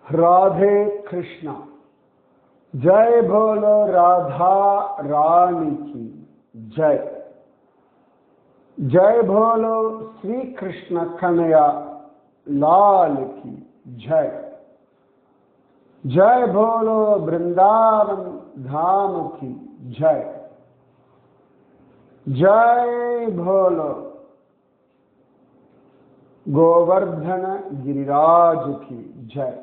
राधे कृष्णा। जय बोलो राधा रानी की जय। जय बोलो श्री कृष्ण कन्हैया लाल की जय। जय बोलो वृंदावन धाम की जय। जय बोलो गोवर्धन गिरिराज की जय।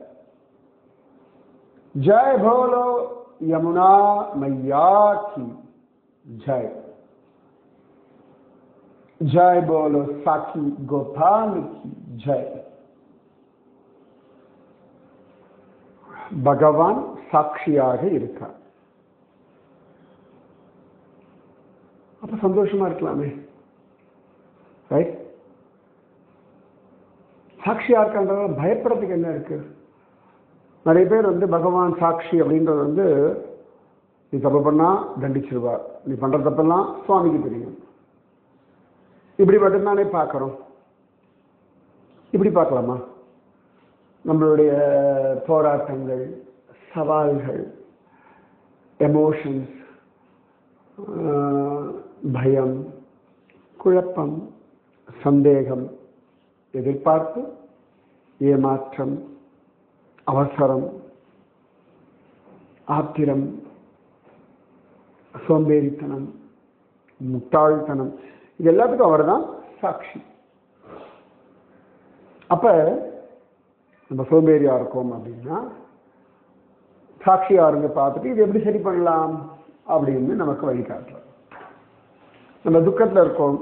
जय बोलो यमुना मैया की जय। जय बोलो साकी गोपाल की जय। भगवान சாட்சியாக இருக்கார். அப்ப சந்தோஷமா இருக்கலாமே, ரைட்? சாட்சியா இருக்கான்றத பயப்படுறதுக்கு என்ன இருக்கு? நிறைய பேர் பகவான் சாட்சி அப்படின்றது நீ தப்பு பண்ணா தண்டிச்சிருவார், நீ பண்ற தப்பெல்லாம் சுவாமிக்கு தெரியும், இப்படி மட்டும்தானே பார்க்கிறோம். இப்படி பார்க்கலாமா? நம்மளுடைய போராட்டங்கள், சவால்கள், எமோஷன்ஸ், பயம், குழப்பம், சந்தேகம், எதிர்பார்ப்பு, ஏமாற்றம், அவசரம், ஆத்திரம், சோம்பேறித்தனம், முட்டாள்தனம், இது எல்லாத்துக்கும் அவர் தான் சாட்சி. அப்ப நம்ம சோம்பேறியா இருக்கோம் அப்படின்னா சாட்சியா இருங்க பார்த்துட்டு இது எப்படி சரி பண்ணலாம் அப்படின்னு நமக்கு வழிகாட்டுறோம். நம்ம துக்கத்தில் இருக்கோம்,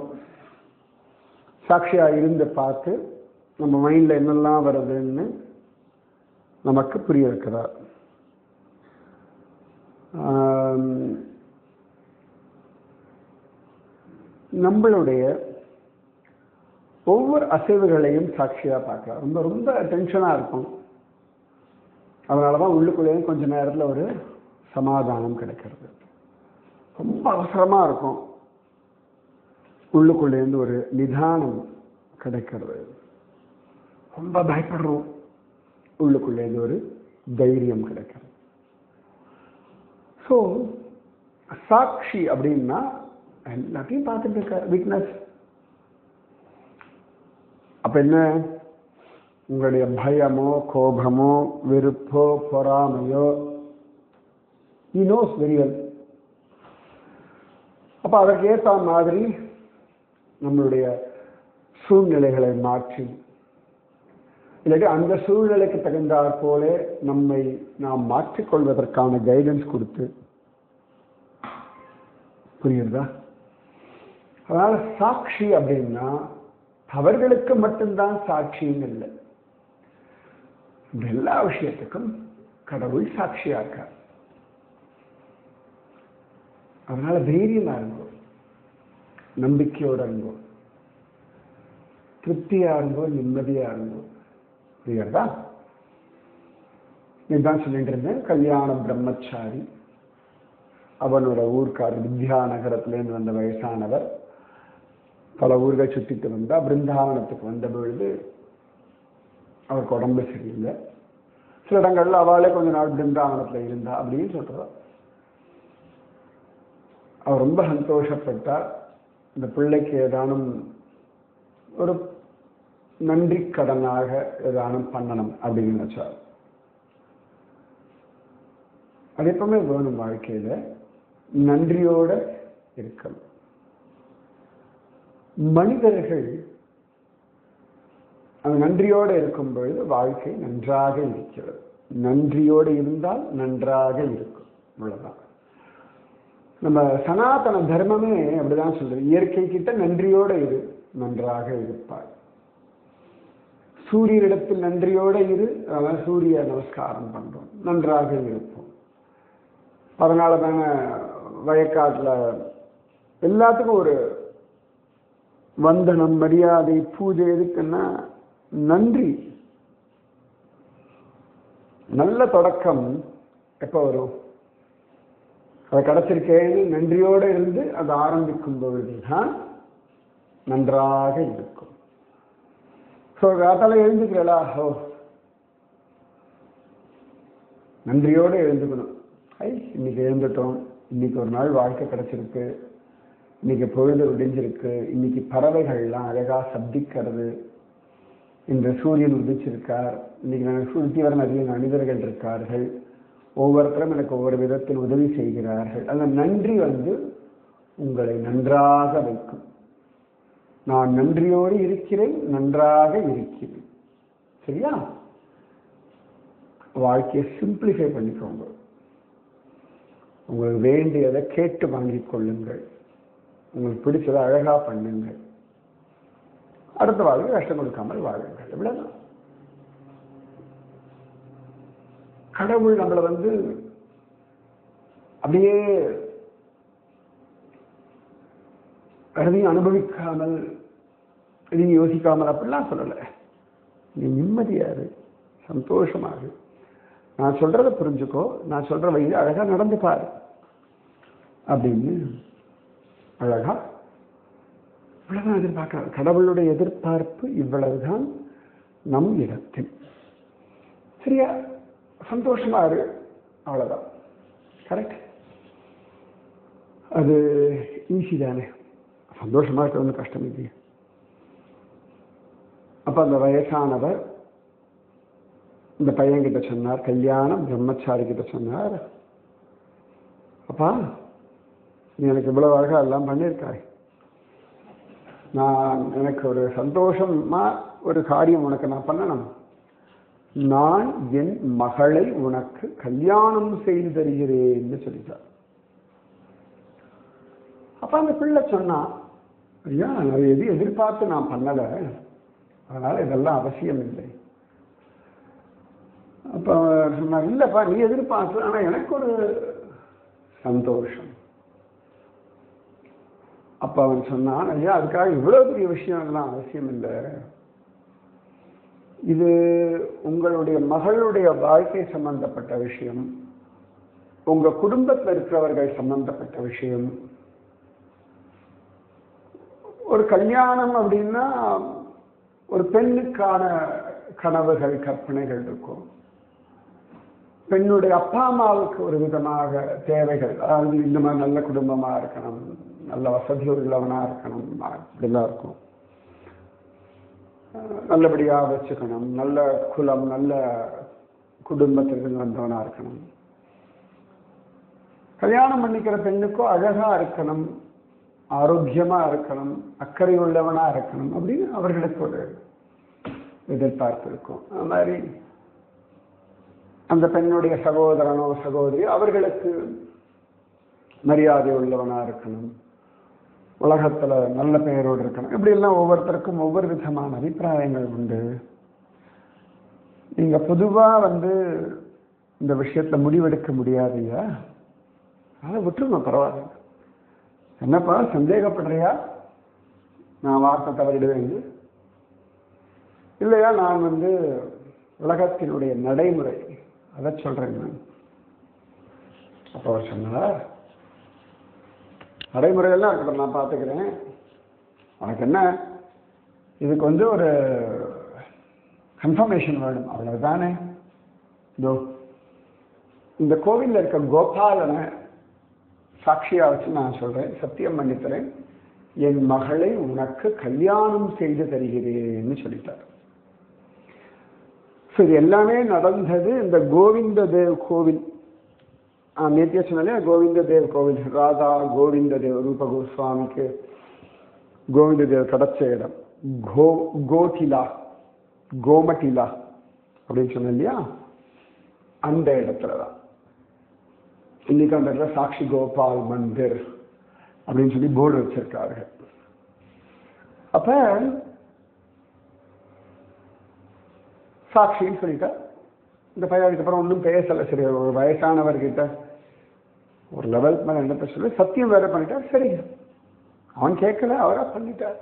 சாட்சியா இருந்து பார்த்து நம்ம மைண்ட்ல என்னெல்லாம் வருதுன்னு நமக்கு புரிய வைக்கிறார். நம்மளுடைய ஒவ்வொரு அசைவுகளையும் சாட்சியா பார்க்கலாம். ரொம்ப ரொம்ப டென்ஷனா இருக்கும், அதனாலதான் உள்ளுக்குள்ளேயும் கொஞ்ச நேரத்துல ஒரு சமாதானம் கிடைக்கிறது. ரொம்ப அவசரமா இருக்கும், உள்ளுக்குள்ளேருந்து ஒரு நிதானம் கிடைக்கிறது. ரொம்ப பயப்படுறோம், உள்ளுக்குள்ளேருந்து ஒரு தைரியம் கிடைக்கிறது. ஸோ சாட்சி அப்படின்னா எல்லாத்தையும் பார்த்துட்டு இருக்க வீக்னஸ். அப்ப என்ன, உங்களுடைய பயமோ கோபமோ வெறுப்போ பொறாமையோ he knows very well. அப்ப அதற்கு ஏற்ற மாதிரி நம்மளுடைய சூழ்நிலைகளை மாற்றி, இல்லாட்டி அந்த சூழ்நிலைக்கு தகுந்தாற் போல நம்மை நாம் மாற்றிக்கொள்வதற்கான கைடன்ஸ் கொடுத்து, புரியுதா? அதனால சாட்சி அப்படின்னா அவர்களுக்கு மட்டும்தான் சாட்சின்னு இல்லை, எல்லா விஷயத்துக்கும் கடவுள் சாட்சியா இருக்கார். அதனால தைரியமா இருங்கோ, நம்பிக்கையோட இருங்கோ, திருப்தியா இருங்கோ, நிம்மதியா இருங்கோ. புரியுறதா? இதுதான் சொல்லிட்டு இருந்தேன். கல்யாண பிரம்மச்சாரி, அவனோட ஊர்க்காரர் வித்யாநகரத்திலேருந்து வந்த வயசானவர், பல ஊர்கள் சுத்திட்டு வந்தா. பிருந்தாவனத்துக்கு வந்த பொழுது அவருக்கு உடம்பு சரியில்லை. சில இடங்கள்ல அவளே கொஞ்ச நாள் பிருந்தாவனத்துல இருந்தா அப்படின்னு சொல்றார். அவர் ரொம்ப சந்தோஷப்பட்டார். இந்த பிள்ளைக்கு ஏதானும் ஒரு நன்றி கடனாக ஏதானும் பண்ணணும் அப்படின்னு நினைச்சார். அது எப்பவுமே வேணும் வாழ்க்கையில, நன்றியோட இருக்கணும். மனிதர்கள் அந்த நன்றியோடு இருக்கும் பொழுது வாழ்க்கை நன்றாக இருக்கிறது. நன்றியோடு இருந்தால் நன்றாக இருக்கும், அவ்வளவுதான். நம்ம சனாதன தர்மமே அப்படிதான் சொல்றது. இயற்கை கிட்ட நன்றியோட இரு, நன்றாக இருப்பாய். சூரியனிடத்தில் நன்றியோட இரு, அதான் சூரிய நமஸ்காரம் பண்றோம், நன்றாக இருப்போம். அதனால தாங்க வயக்காட்டுல எல்லாத்துக்கும் ஒரு வந்தனம், மரியாதை, பூஜை. எதுக்குன்னா நன்றி. நல்ல தொடக்கம் எப்ப வரும்? அதை கிடைச்சிருக்கேன்னு நன்றியோட இருந்து அதை ஆரம்பிக்கும் பொழுதுதான் நன்றாக இருக்கும். ஸோ காத்தால எழுந்துக்கிறா, ஓ நன்றியோடு எழுந்துக்கணும். இன்னைக்கு எழுந்துட்டோம், இன்னைக்கு ஒரு நாள் வாழ்க்கை கிடைச்சிருக்கு, இன்னைக்கு பொழுது விடிஞ்சிருக்கு, இன்னைக்கு பறவைகள்லாம் அழகா சப்திக்கிறது, இந்த சூரியன் உதிச்சிருக்கார், இன்னைக்கு எனக்கு சுற்றி வர நிறைய மனிதர்கள் இருக்கார்கள், ஒவ்வொருத்தரும் எனக்கு ஒவ்வொரு விதத்தில் உதவி செய்கிறார்கள். அந்த நன்றி உங்களை நன்றாக வைக்கும். நான் நன்றியோடு இருக்கிறேன், நன்றாக இருக்கிறேன். சரியா? வாழ்க்கையை சிம்பிளிஃபை பண்ணிக்கோங்க. உங்களுக்கு வேண்டியதை கேட்டு வாங்கிக் கொள்ளுங்கள். உங்களுக்கு பிடிச்சதை அழகா பண்ணுங்கள். அடுத்த வாழ்க்கை கஷ்டம் கொடுக்காமல் வாழுங்கள். இவ்வளவுதான். கடவுள் நம்மளை அப்படியே எதையும் அனுபவிக்காமல் எதையும் யோசிக்காமல் அப்படிலாம் சொல்லலை. நீ நிம்மதியாரு, சந்தோஷமாகு, நான் சொல்றதை புரிஞ்சுக்கோ, நான் சொல்ற வழியில் அழகா நடந்து பாரு அப்படின்னு அழகா இவ்வளவுதான் எதிர்பார்க்கிறார். கடவுளுடைய எதிர்பார்ப்பு இவ்வளவுதான் நம் இடத்தில். சரியா? சந்தோஷமா இரு, அவ்வளவுதான். கரெக்ட்? அது ஈஸி தானே. சந்தோஷமா இருக்க ஒன்றும் கஷ்டம் இல்லையா? அப்ப அந்த வயசானவர் இந்த பையன்கிட்ட சொன்னார், கல்யாணம் பிரம்மச்சாரி கிட்ட சொன்னார், அப்பா நீ எனக்கு இவ்வளவு அழகா எல்லாம் பண்ணியிருக்காய், நான் எனக்கு ஒரு சந்தோஷமா ஒரு காரியம் உனக்கு நான் பண்ணணும், நான் என் மகளை உனக்கு கல்யாணம் செய்து தருகிறேன்னு சொல்லிட்டார். அப்ப அந்த பிள்ளை சொன்னா, ஐயா நான் எது எதிர்பார்த்து நான் பண்ணல, அதனால இதெல்லாம் அவசியம் இல்லை. அப்ப சொன்னா, இல்லப்பா நீ எதிர்பார்த்து, ஆனா எனக்கு ஒரு சந்தோஷம். அப்ப அவன் சொன்னான், ஐயா அதுக்காக இவ்வளவு பெரிய விஷயம் எல்லாம் அவசியம் இல்லை, இது உங்களுடைய மகளுடைய வாழ்க்கை சம்பந்தப்பட்ட விஷயம், உங்க குடும்பத்தில் இருக்கிறவர்கள் சம்பந்தப்பட்ட விஷயம். ஒரு கல்யாணம் அப்படின்னா ஒரு பெண்ணுக்கான கனவுகள் கற்பனைகள் இருக்கும். பெண்ணுடைய அப்பா அம்மாவுக்கு ஒரு விதமாக தேவைகள், அதாவது இந்த மாதிரி நல்ல குடும்பமா இருக்கணும், நல்ல வசதி உள்ளவனா இருக்கணும், அப்படிலாம் இருக்கும். நல்லபடியா வச்சுக்கணும், நல்ல குலம், நல்ல குடும்பத்திற்கு வந்தவனா இருக்கணும். கல்யாணம் பண்ணிக்கிற பெண்ணுக்கோ அழகா இருக்கணும், ஆரோக்கியமா இருக்கணும், அக்கறை உள்ளவனா இருக்கணும் அப்படின்னு அவர்களுக்கு ஒரு எதிர்பார்ப்பு இருக்கும். அது மாதிரி அந்த பெண்ணுடைய சகோதரனோ சகோதரியோ அவர்களுக்கு மரியாதை உள்ளவனா இருக்கணும், உலகத்துல நல்ல பெயரோடு இருக்கணும். இப்படி எல்லாம் ஒவ்வொருத்தருக்கும் ஒவ்வொரு விதமான அபிப்பிராயங்கள் உண்டு. நீங்க பொதுவா இந்த விஷயத்துல முடிவெடுக்க முடியாதுயா, அதை விட்டுருங்க, பரவாயில்ல. என்னப்பா சந்தேகப்படுறியா நான் வார்த்தை தவறிடுவேன்? இல்லையா, நான் உலகத்தினுடைய நடைமுறை அதை சொல்றேன். நான் அப்ப அவர் சொன்னார், நடைமுறையெல்லாம் இருக்கட்டும், நான் பார்த்துக்கிறேன், உனக்கு என்ன இதுக்கு ஒரு கன்ஃபர்மேஷன் வேணும், அவ்வளவுதானே. இதோ இந்த கோவிலில் இருக்க கோபாலனை சாட்சியா வச்சு நான் சொல்றேன், சத்தியம் பண்ணித்தரேன், என் மகளை உனக்கு கல்யாணம் செய்து தருகிறேன்னு சொல்லிட்டார். இது எல்லாமே நடந்தது இந்த கோவிந்த தேவ் கோவில். நேத்திய சொன்னாலே கோவிந்த தேவ் கோவில், ராதா கோவிந்த தேவ் ரூப கோஸ்வாமிக்கு கோவிந்த தேவ் கிடைச்ச இடம் கோட்டிலா, கோமட்டிலா அப்படின்னு சொன்ன இல்லையா, அந்த இடத்துலதான் இன்னைக்கு அந்த இடத்துல சாட்சி கோபால் மந்திர் அப்படின்னு சொல்லி போர்டு வச்சிருக்காரு. அப்ப சாட்சின்னு சொல்லிட்டா இந்த பையன் அதுக்கப்புறம் ஒன்றும் பேசலை. சரி, ஒரு வயசானவர்கிட்ட ஒரு லெவலுக்கு மேலே என்ன சொல்லி சத்தியம் வேற பண்ணிட்டா, சரி அவன் கேட்கல, அவரா பண்ணிட்டார்.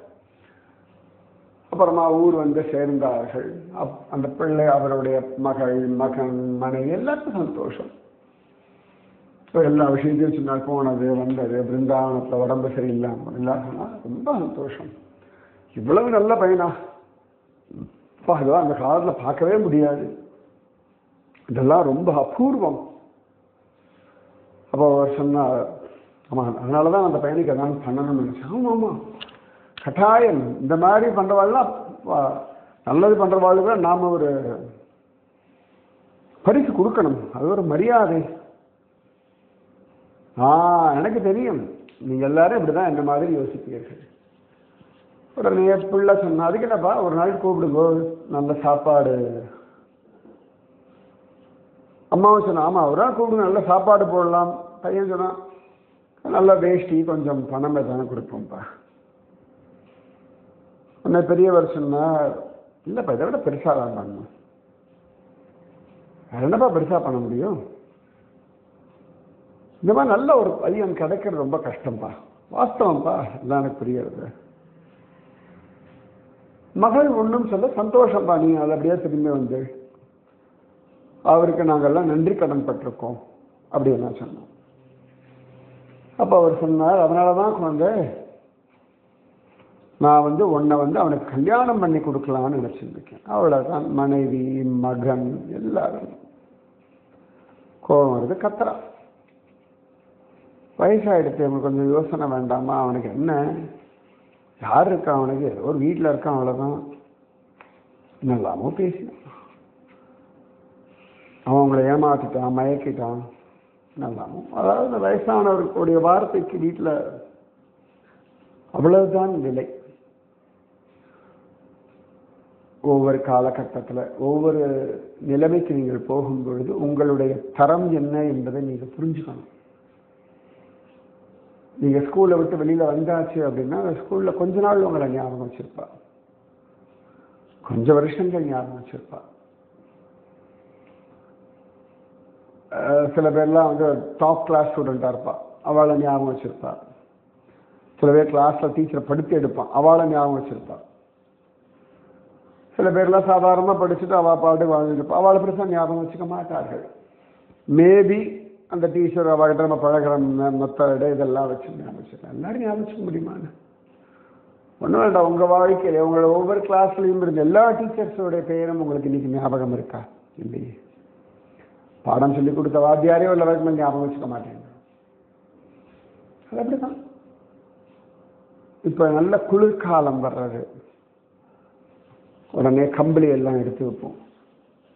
அப்புறமா ஊர் சேர்ந்தார்கள். அந்த பிள்ளை, அவருடைய மகள், மகன், மனைவி எல்லாருக்கும் சந்தோஷம். எல்லா விஷயத்தையும் சொன்னால் போனது வந்தது, பிருந்தாவனத்தில் உடம்பு சரியில்லாமல் எல்லாம் சொன்னா ரொம்ப சந்தோஷம். இவ்வளவு நல்ல பையனா, அதுவா அந்த காலத்தில் பார்க்கவே முடியாது. இதெல்லாம் ரொம்ப அபூர்வம். அப்போ அவர் சொன்னார், ஆமாம் அதனாலதான் அந்த பையனுக்கு எதாவது பண்ணணும்னு நினைச்சேன். ஆமாம் ஆமாம் கட்டாயம் இந்த மாதிரி பண்றவாள்லாம் நல்லது பண்றவாளுக்கு நாம ஒரு பரிசு கொடுக்கணும், அது ஒரு மரியாதை. எனக்கு தெரியும் நீங்க எல்லாரும் இப்படிதான் என்ன மாதிரி யோசிப்பீர்கள். உடனே பிள்ளை சொன்னா, அதுக்கு என்னப்பா ஒரு நாள் கூப்பிடுங்க நல்ல சாப்பாடு. அம்மாவும் சொன்னா, ஆமா ஒரு நாள் கூப்பிடுங்க நல்ல சாப்பாடு போடலாம். பையன் சொன்னான், நல்ல வேஷ்டி கொஞ்சம் பணம் தானே கொடுப்போம்ப்பா. உன்னை பெரியவர் சொன்னார், இல்லப்பா இதை விட பெருசா தான் பண்ணணும். என்னப்பா பெருசா பண்ண முடியும், இந்த மாதிரி நல்ல ஒரு பையன் கிடைக்கிறது ரொம்ப கஷ்டம்ப்பா. வாஸ்தவம்ப்பா எல்லாம் எனக்கு புரியுது. மகள் ஒன்றும் சொல்ல, சந்தோஷம்ப்பா நீ நல்லபடியா திரும்பி வந்து அவருக்கு நாங்கள்லாம் நன்றி கடன் பட்டிருக்கோம் அப்படின்னு சொன்னோம். அப்ப அவர் சொன்னார், அதனாலதான் குழந்தை நான் உன்னை அவனுக்கு கல்யாணம் பண்ணி கொடுக்கலான்னு நினைச்சிருக்கேன். அவ்வளவுதான். மனைவி மகன் எல்லாரும் கோபம் வருது, கத்துறா. வயசாயிடுச்சு, அவனுக்கு கொஞ்சம் யோசனை வேண்டாமா, அவனுக்கு என்ன யார் இருக்கா, அவனுக்கு ஒரு வீட்டில் இருக்கான் அவ்வளோதான். நல்லாமோ பேசினான், அவன் அவங்கள ஏமாத்திட்டான் மயக்கிட்டான் நல்லாமோ. அதாவது இந்த வயசானவர்களுடைய வார்த்தைக்கு வீட்டில் அவ்வளவுதான் விலை. ஒவ்வொரு காலகட்டத்தில் ஒவ்வொரு நிலைமைக்கு நீங்கள் போகும் பொழுது உங்களுடைய தரம் என்ன என்பதை நீங்கள் புரிஞ்சுக்கணும். நீங்க ஸ்கூலை விட்டு வெளியில வந்தாச்சு அப்படின்னா அந்த ஸ்கூல்ல கொஞ்ச நாள் உங்களை ஞாபகம் வச்சிருப்பா, கொஞ்சம் வருஷங்கள் ஞாபகம் வச்சிருப்பா. சில பேர்லாம் டாப் கிளாஸ் ஸ்டூடெண்டா இருப்பா, அவளை ஞாபகம் வச்சிருப்பா. சில பேர் கிளாஸ்ல டீச்சரை படுத்தி எடுப்பான், அவளை ஞாபகம் வச்சிருப்பா. சில பேர்லாம் சாதாரணமா படிச்சுட்டு அவள் பாட்டு வாழ்ந்துருப்பா, அவளை பெருசா ஞாபகம் வச்சுக்க மாட்டார்கள். மேபி அந்த டீச்சர் அவகிட்ட நம்ம பழகிற மெத்தடு இதெல்லாம் வச்சு ஞாபகம் வச்சுக்கலாம். எல்லாரும் ஞாபகம் வச்சுக்க முடியுமான்னு ஒன்றும் வேண்டாம். உங்க வாழ்க்கையில உங்களோட ஒவ்வொரு கிளாஸ்லையும் இருந்த எல்லா டீச்சர்ஸோடைய பெயரும் உங்களுக்கு இன்னைக்கு ஞாபகம் இருக்கா? இல்லையே. பாடம் சொல்லி கொடுத்த வாத்தியாரே உள்ள வரைக்கும் ஞாபகம் வச்சுக்க மாட்டேங்க. அது அப்படிதான். இப்ப நல்ல குளிர்காலம் வர்றது, உடனே கம்பளி எல்லாம் எடுத்து வைப்போம்.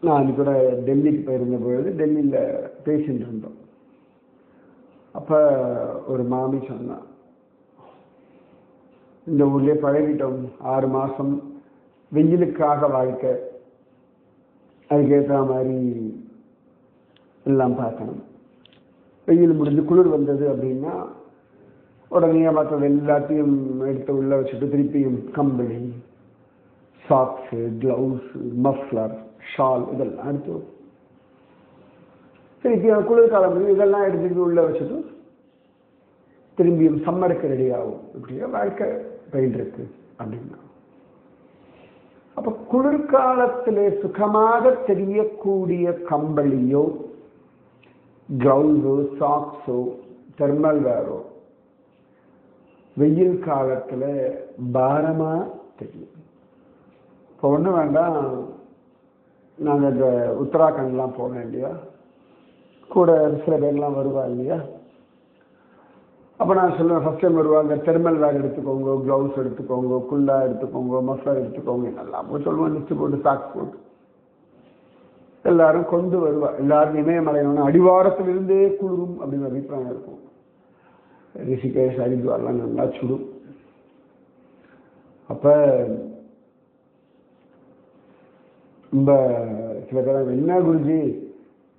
நான் அன்னைக்கு கூட டெல்லிக்கு போயிருந்த பொழுது டெல்லியில் பேசிட்டு இருந்தோம். அப்போ ஒரு மாமி சொன்னான், இந்த ஊர்லேயே பழகிட்டோம், 6 மாதம் வெயிலுக்காக வாழ்க்கை, அதுக்கேற்ற மாதிரி எல்லாம் பார்க்கணும். வெயில் முடிஞ்சு குளிர் வந்தது அப்படின்னா உடனே மற்றது எல்லாத்தையும் எடுத்து உள்ள வச்சுட்டு திருப்பியும் கம்பளி, சாக்ஸு, கிளவுஸு, மஃப்ளர், ஷால் இதெல்லாம் எடுத்து திருப்பி குளிர்காலம் இதெல்லாம் எடுத்துட்டு உள்ள வச்சுட்டு திரும்பியும் சம்மருக்கு ரெடி ஆகும். இப்படியே வாழ்க்கை போயிட்டு இருக்கு அப்படின்னா, அப்ப குளிர்காலத்திலே சுகமாக தெரியக்கூடிய கம்பளியோ கிளவுஸோ சாக்ஸோ தெர்மல் வேரோ வெயில் காலத்துல பாரமா தெரியும். இப்போ ஒன்றும் வேண்டாம், நாங்கள் இந்த உத்தராகண்ட்லாம் போனோம் இல்லையா, கூட சில பேர்லாம் வருவா இல்லையா. அப்போ நான் சொல்லுவேன், ஃபர்ஸ்ட் டைம் வருவாங்க, தெர்மல் வேர் எடுத்துக்கோங்க, க்ளவுஸ் எடுத்துக்கோங்க, குல்லா எடுத்துக்கோங்க, மஃப்ளர் எடுத்துக்கோங்க, நல்லா சொல்லுவேன். லிஸ்ட் போட்டு சாக்ஸ் போட்டு எல்லாரும் கொண்டு வருவா. எல்லாரும் இமயமலையான அடிவாரத்திலிருந்தே குளிரும் அப்படின்னு அபிப்பிராயம் இருக்கும். ரிஷிகேஷ் ஹரித்வார்லாம் நல்லா சுடும். அப்போ ரொம்ப சில பேர் என்ன குருஜி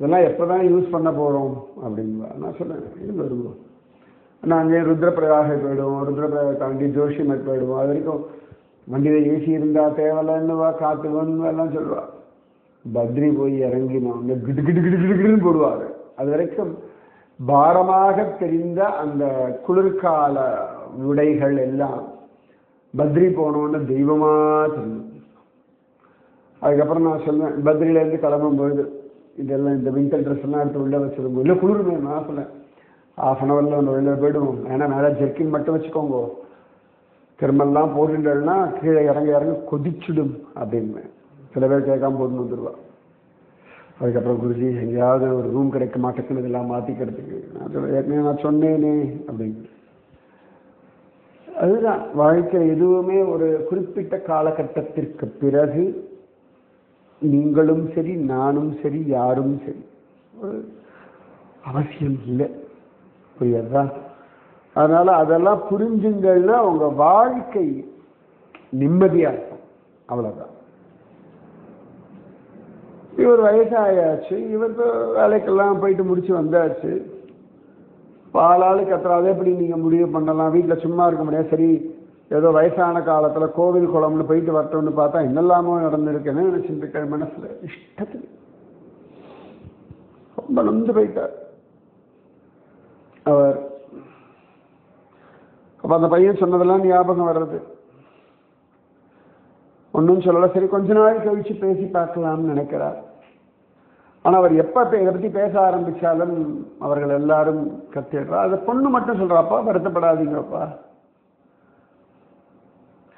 இதெல்லாம் எப்போதான் யூஸ் பண்ண போகிறோம் அப்படின்பா. நான் சொன்னேன், இது வருவோம், நாங்கள் ருத்ரப்பிரயாக போயிடுவோம், ருத்ரப்பிரயாக தாண்டி ஜோஷிமர் போயிடுவோம். அது வரைக்கும் வண்டியில் ஏசி இருந்தால் தேவையில்லைன்னுவா, காற்று எல்லாம் சொல்லுவா. பத்ரி போய் இறங்கினோம், கிடு கிடு கிடு கிடுன்னு போடுவார். அது வரைக்கும் பாரமாக தெரிந்த அந்த குளிர்கால உடைகள் எல்லாம் பத்ரி போனோன்னு தெய்வமா தெரியும். அதுக்கப்புறம் நான் சொல்லுவேன், பத்ரியிலேருந்து கிளம்பும்போது இதெல்லாம் இந்த வின்டர் ட்ரெஸ் எல்லாம் எடுத்து உள்ள வச்சிருக்கோம். இல்லை குளிருமே, நான் சொன்னேன் ½ அந்த வெளில போயிடுவோம், ஏன்னா மேலே ஜெர்க்கின் மட்டும் வச்சுக்கோங்க, திரும்பெல்லாம் போட்டுட்டேன்னா கீழே இறங்க இறங்க கொதிச்சுடும் அப்படின்னு சில பேர் கேட்காம போட்டு வந்துடுவா. அதுக்கப்புறம் குருஜி எங்கேயாவது ஒரு ரூம் கிடைக்க மாட்டேங்குது இதெல்லாம் மாற்றிக்கிறதுக்கு. ஏற்கனவே நான் சொன்னேனே அப்படின்னு. அதுதான் வாழ்க்கை. எதுவுமே ஒரு குறிப்பிட்ட காலகட்டத்திற்கு பிறகு நீங்களும் சரி நானும் சரி யாரும் சரி ஒரு அவசியம் இல்லை. புரியுதா? அதனால அதெல்லாம் புரிஞ்சுங்கன்னா உங்க வாழ்க்கை நிம்மதியா இருக்கும். அவ்வளவுதான். இவர் வயசாயாச்சு, இவருக்கு வேலைக்கெல்லாம் போயிட்டு முடிச்சு வந்தாச்சு. பாலாளுக்கு அப்புறம் அதே எப்படி நீங்க முடிவு பண்ணலாம்? வீட்டில் சும்மா இருக்க முடியாது. சரி ஏதோ வயசான காலத்துல கோவில் குளம்னு போயிட்டு வரட்டும்னு பார்த்தா என்னெல்லாமோ நடந்திருக்குன்னு நினைச்சிட்டு மனசுல இஷ்டத்துக்கு ரொம்ப நொந்து போயிட்டார் அவர். அப்ப அந்த பையன் சொன்னதெல்லாம் ஞாபகம் வர்றது. ஒன்றும் சொல்லலை. சரி கொஞ்ச நாள் கழிச்சு பேசி பார்க்கலாம்னு நினைக்கிறார். ஆனா அவர் எப்ப இதை பத்தி பேச ஆரம்பிச்சாலும் அவர்கள் எல்லாரும் கத்திடுறா. அது பொண்ணு மட்டும் சொல்றாப்பா, வருத்தப்படாதீங்கப்பா,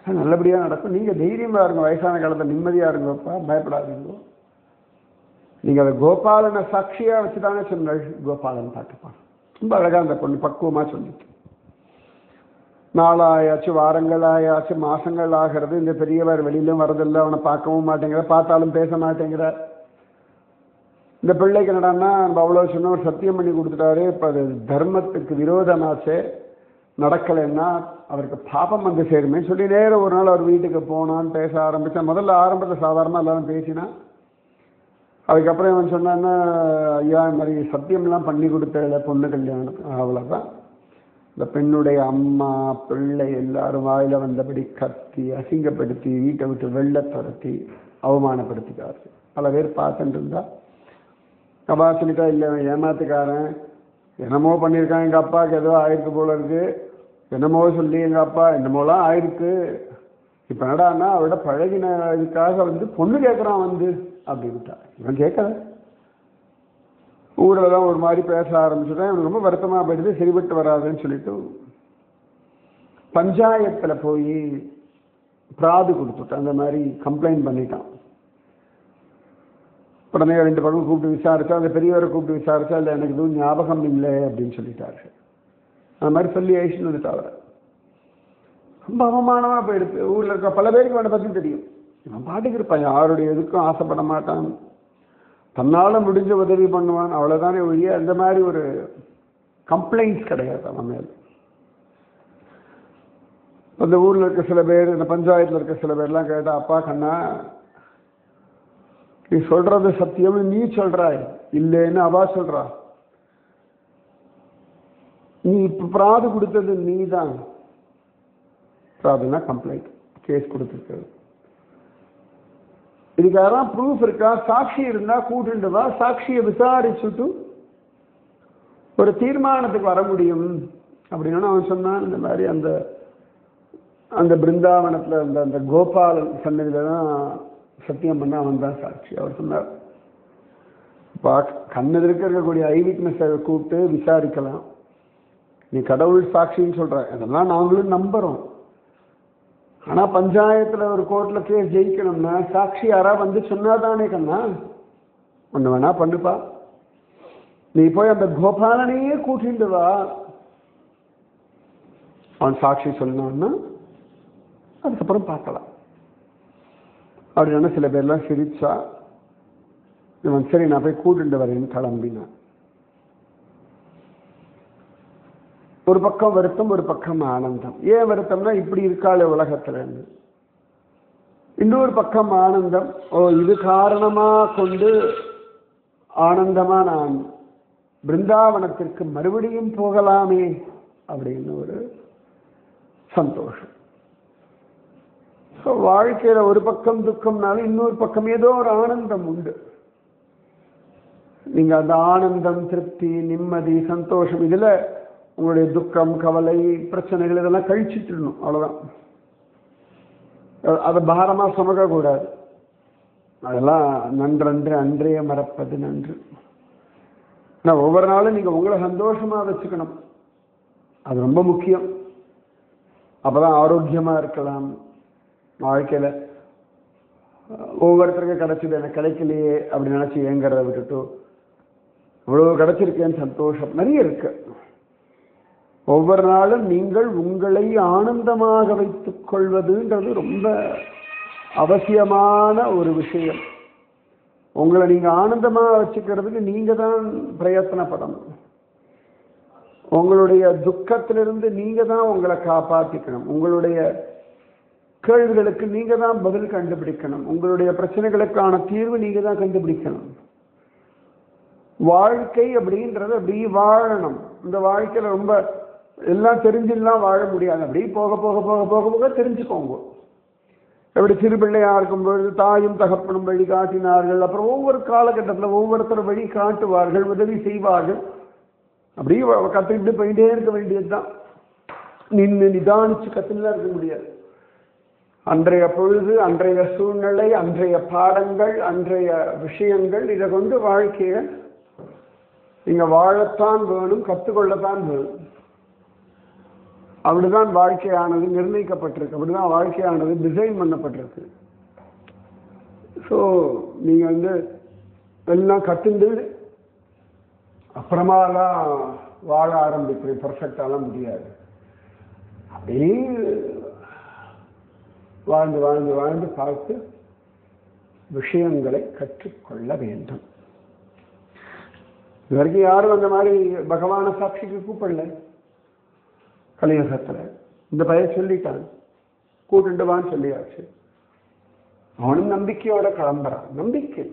நல்லபடியா நடக்கும், நீங்க தைரியமா இருங்க, வயசான காலத்துல நிம்மதியா இருங்கப்பா, பயப்படாதீங்க. நீங்க அதை கோபாலனை சாட்சியா வச்சுதானே சொன்ன, கோபாலன் பார்த்துப்பான். ரொம்ப அழகா அந்த பொண்ணு பக்குவமா சொல்லிட்டு. நாளாயாச்சு, வாரங்கள் ஆயாச்சு, மாசங்கள் ஆகிறது. இந்த பெரியவர் வெளியிலும் வரதில்லை, அவனை பார்க்கவும் மாட்டேங்கிற, பார்த்தாலும் பேச மாட்டேங்கிற. இந்த பிள்ளைக்கு என்னடான்னா அவ்வளோ சொன்ன ஒரு சத்தியம் பண்ணி கொடுத்துட்டாரு. இப்போ அது தர்மத்துக்கு விரோதமாச்சே, நடக்கலைன்னா அவருக்கு பாபம் வந்து சேருமே சொல்லி நேரம் ஒரு நாள் அவர் வீட்டுக்கு போனான்னு பேச ஆரம்பித்தேன். முதல்ல ஆரம்பத்தில் சாதாரணமாக எல்லாரும் பேசினா, அதுக்கப்புறம் இவன் சொன்னான்னா ஐயா இந்த மாதிரி சத்தியம்லாம் பண்ணி கொடுத்தல பொண்ணு கல்யாணம். அவ்வளோதான். இந்த பெண்ணுடைய அம்மா பிள்ளை எல்லாரும் வாயில வந்தபடி கத்தி அசிங்கப்படுத்தி வீட்டை விட்டு வெள்ள துரத்தி அவமானப்படுத்திட்டாரு. பல பேர் பார்த்துட்டு இருந்தா. அப்பா சொல்லிட்டா, இல்லை ஏமாத்துக்காரன், என்னமோ பண்ணியிருக்கான், எங்கள் அப்பாவுக்கு ஏதோ ஆயிருக்கு போல இருக்கு, என்னமோ சொல்லி எங்கள் அப்பா என்னமோலாம் ஆயிருக்கு, இப்போ என்னடான்னா அவரோட பழகின இதுக்காக வந்து பொண்ணு கேட்குறான் வந்து அப்படின்ட்டா. இவன் கேட்கல, ஊரில் தான் ஒரு மாதிரி பேச ஆரம்பிச்சுட்டான். இவனுக்கு ரொம்ப வருத்தமாக போயிடுது, சரிபட்டு வராதுன்னு சொல்லிட்டு பஞ்சாயத்தில் போய் பிராது கொடுத்துட்டான். அந்த மாதிரி கம்ப்ளைண்ட் பண்ணிட்டான். உடனே 2 பக்கம் கூப்பிட்டு விசாரிச்சா, அந்த பெரியவரை கூப்பிட்டு விசாரிச்சா, இல்லை எனக்கு எதுவும் ஞாபகம் இல்லை அப்படின்னு சொல்லிட்டாரு. அந்த மாதிரி சொல்லி ஐஷன் வந்துட்டாங்க. ரொம்ப அவமானமா போயிடுது. ஊர்ல இருக்க பல பேருக்கு அவனை பற்றி தெரியும். இவன் பாட்டுக்கு இருப்பான், யாருடைய எதுக்கும் ஆசைப்பட மாட்டான், தன்னால முடிஞ்ச உதவி பண்ணுவான், அவ்வளவுதானே ஒழிய அந்த மாதிரி ஒரு கம்ப்ளைண்ட்ஸ் கிடையாது அவன் மேல. அந்த ஊர்ல இருக்க சில பேர், இந்த பஞ்சாயத்துல இருக்க சில பேர்லாம் கேட்டா, அப்பா கண்ணா நீ சொல்றது சத்தியம், நீ சொல்றாய் இல்லைன்னு அவா சொல்றா, நீ இப்ப பிராது கொடுத்தது நீ தான், பிராதுனா கம்ப்ளைண்ட் கேஸ் கொடுத்துருக்கிறது, இதுக்கு யாராவது ப்ரூஃப் இருக்கா, சாட்சி இருந்தா கூட்டுண்டு வா, சாட்சியை விசாரிச்சுட்டு ஒரு தீர்மானத்துக்கு வர முடியும் அப்படின்னு அவன் சொன்னான். இந்த மாதிரி அந்த அந்த பிருந்தாவனத்துல அந்த கோபாலன் சன்னதியில தான் சத்தியம் பண்ண அவன் தான் சாட்சி. அவர் சொன்னார், கண்ணெதிர்க்க இருக்கக்கூடிய ஐ விட்னஸை கூப்பிட்டு விசாரிக்கலாம், நீ கடவுள் சாட்சின்னு சொல்ற, அதெல்லாம் நாங்களும் நம்புறோம், ஆனா பஞ்சாயத்துல ஒரு கோர்ட்ல கேஸ் ஜெயிக்கணும்னா சாட்சி யாரா வந்து சொன்னாதானே கண்ணா, ஒண்ணு வேணா பண்ணுப்பா, நீ போய் அந்த கோபாலனையே கூட்டிட்டு வா, அவன் சாட்சி சொல்லணும்னா அதுக்கப்புறம் பார்க்கலாம் அப்படின்னா. சில பேர்லாம் சிரிச்சா, இவன் சரி நான் போய் கூட்டிட்டு வரேன்னு கிளம்பினான். ஒரு பக்கம் வருத்தம், ஒரு பக்கம் ஆனந்தம். ஏன் வருத்தம்னா இப்படி இருக்காளே உலகத்துல, இன்னொரு பக்கம் ஆனந்தம், ஓ இது காரணமா கொண்டு ஆனந்தமா நான் பிருந்தாவனத்திற்கு மறுபடியும் போகலாமே அப்படின்னு ஒரு சந்தோஷம். வாழ்க்கையில ஒரு பக்கம் துக்கம்னாலும் இன்னொரு பக்கம் ஏதோ ஒரு ஆனந்தம் உண்டு. நீங்க அந்த ஆனந்தம், திருப்தி, நிம்மதி, சந்தோஷம், இதுல உங்களுடைய துக்கம், கவலை, பிரச்சனைகள் இதெல்லாம் கழிச்சிட்டுணும், அவ்வளவுதான். அதை பாரமா சுமக்க கூடாது. அதெல்லாம் நன்றன்று அன்றே மறப்பது நன்று. நான் ஒவ்வொரு நாளும் நீங்க உங்களை சந்தோஷமா வச்சுக்கணும், அது ரொம்ப முக்கியம். அப்பதான் ஆரோக்கியமா இருக்கலாம் வாழ்க்கையில. ஒவ்வொருத்தருக்கும் கிடைச்சது எனக்கு கிடைக்கலையே அப்படி நினைச்சு ஏங்கிறத விட்டுட்டு இவ்வளவு கிடைச்சிருக்கேன்னு சந்தோஷம் நிறைய இருக்கு. ஒவ்வொரு நாளும் நீங்கள் உங்களை ஆனந்தமாக வைத்துக் கொள்வதுன்றது ரொம்ப அவசியமான ஒரு விஷயம். உங்களை நீங்க ஆனந்தமா வச்சுக்கிறதுக்கு நீங்க தான் பிரயத்தனப்படணும். உங்களுடைய துக்கத்திலிருந்து நீங்க தான் உங்களை காப்பாற்றிக்கணும். உங்களுடைய கேள்விகளுக்கு நீங்க தான் பதில் கண்டுபிடிக்கணும். உங்களுடைய பிரச்சனைகளுக்கான தீர்வு நீங்க தான் கண்டுபிடிக்கணும். வாழ்க்கை அப்படின்றது அப்படி வாழணும். இந்த வாழ்க்கையில ரொம்ப எல்லாம் தெரிஞ்செல்லாம் வாழ முடியாது. அப்படி போக போக போக போக போக தெரிஞ்சுக்கோங்க. எப்படி சிறுபிள்ளையா இருக்கும் பொழுது தாயும் தகப்பனும் வழி காட்டினார்கள். அப்புறம் ஒவ்வொரு காலகட்டத்தில் ஒவ்வொருத்தர் வழி காட்டுவார்கள், உதவி செய்வார்கள். அப்படியே கற்றுக்கிட்டு போயிட்டே இருக்க வேண்டியதுதான். நின்று நிதானிச்சு கற்றுலாம் இருக்க முடியாது. அன்றைய பொழுது, அன்றைய சூழ்நிலை, அன்றைய பாடங்கள், அன்றைய விஷயங்கள், இதை கொண்டு வாழ்க்கையை நீங்க வாழத்தான் வேணும், கற்றுக்கொள்ளத்தான் வேணும். அப்படிதான் வாழ்க்கையானது நிர்ணயிக்கப்பட்டிருக்கு. அப்படிதான் வாழ்க்கையானது டிசைன் பண்ணப்பட்டிருக்கு. ஸோ நீங்க எல்லாம் கற்றுண்டு அப்புறமாலாம் வாழ ஆரம்பிக்கிறேன். பர்ஃபெக்டாலாம் முடியாது. அப்படியே வாழ்ந்து வாழ்ந்து வாழ்ந்து பார்த்து விஷயங்களை கற்றுக்கொள்ள வேண்டும். இது வரைக்கும் யாரும் அந்த மாதிரி பகவான சாட்சிக்கு கூப்பிடல. கலியுகத்தில் இந்த பையன் சொல்லிட்டான், கூட்டுண்டு வான்னு சொல்லியாச்சு. அவனும் நம்பிக்கையோட கிளம்புறான். நம்பிக்கை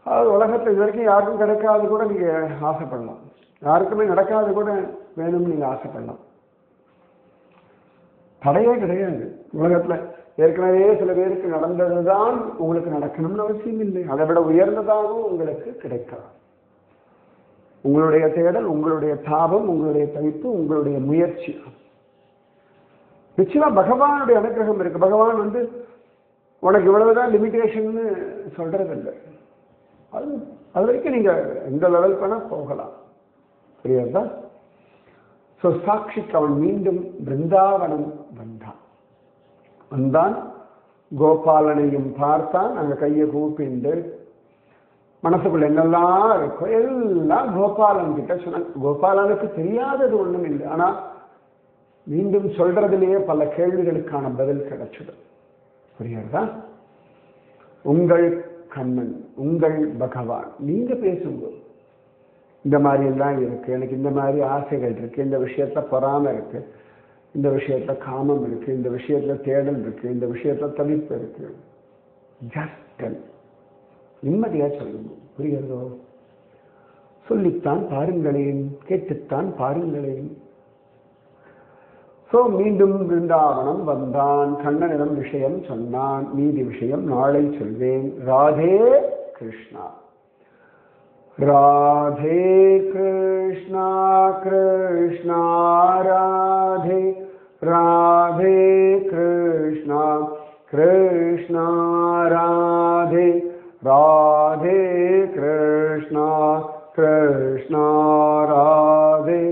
அது உலகத்தில் இது வரைக்கும் யாருக்கும் கிடைக்காது கூட நீங்க ஆசைப்படலாம். யாருக்குமே நடக்காது கூட வேணும்னு நீங்க ஆசைப்படலாம். தடையே கிடையாது. உலகத்துல ஏற்கனவே சில பேருக்கு நடந்ததுதான் உங்களுக்கு நடக்கணும்னு அவசியம் இல்லை. அதை விட உயர்ந்ததாகவும் உங்களுக்கு கிடைக்காது. உங்களுடைய தேடல், உங்களுடைய தாபம், உங்களுடைய தவிப்பு, உங்களுடைய முயற்சி. நிச்சயமா பகவானுடைய அனுகிரகம் இருக்கு. பகவான் உனக்கு இவ்வளவுதான் லிமிட்டேஷன் சொல்றது இல்லை. அது வரைக்கும் நீங்க எந்த லெவல் பண்ண போகலாம். புரியுதா? ஸோ சாட்சிக்கு அவன் மீண்டும் பிருந்தாவனம் வந்தான். கோபாலனையும் பார்த்தான். அங்க கையை கூப்பிண்டு மனசுக்குள்ள என்னெல்லாம் இருக்கோ எல்லாம் கோபாலன் கிட்ட சொன்ன. கோபாலனுக்கு தெரியாதது ஒண்ணும் இல்லை. ஆனா மீண்டும் சொல்றதுலேயே பல கேள்விகளுக்கான பதில் கிடைச்சிடும். புரியுறதா? உங்கள் கண்ணன், உங்கள் பகவான், நீங்க பேசுங்க. இந்த மாதிரி எல்லாம் இருக்கு, எனக்கு இந்த மாதிரி ஆசைகள் இருக்கு, இந்த விஷயத்துல பொறாமை இருக்கு, இந்த விஷயத்துல காமம் இருக்கு, இந்த விஷயத்துல தேடல் இருக்கு, இந்த விஷயத்துல தவிப்பு இருக்கு. ஜஸ்ட் நிம்மதியா சொல்லுங்க. புரிகிறதோ? சொல்லித்தான் பாருங்களேன், கேட்டுத்தான் பாருங்களேன். சோ மீண்டும் பிருந்தாவனம் வந்தான். கண்ணனிடம் விஷயம் சொன்னான். மீதி விஷயம் நாளை சொல்வேன். ராதே கிருஷ்ணா. ராதே கிருஷ்ணா கிருஷ்ணா ராதே, ராதே கிருஷ்ணா கிருஷ்ணா ராதே, ராதே கிருஷ்ணா கிருஷ்ணா ராதே,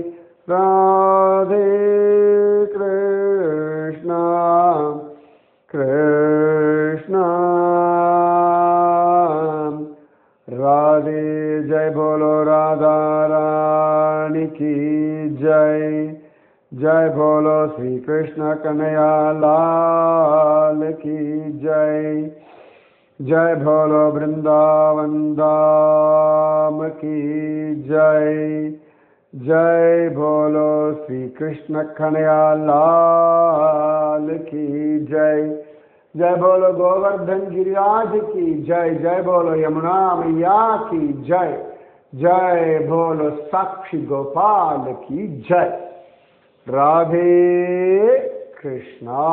ராதே கிருஷ்ணா கிருஷ்ணா ராதே. जय बोलो राधा रानी की जय. जय बोलो श्री कृष्ण कन्हैया लाल की जय. जय बोलो वृंदावन धाम की जय. जय बोलो श्री कृष्ण कन्हैया लाल की जय. जय बोलो गोवर्धन गिरिराज की जय. जय बोलो यमुना मैया की जय. जय बोलो साक्षी गोपाल की जय. राधे कृष्णा.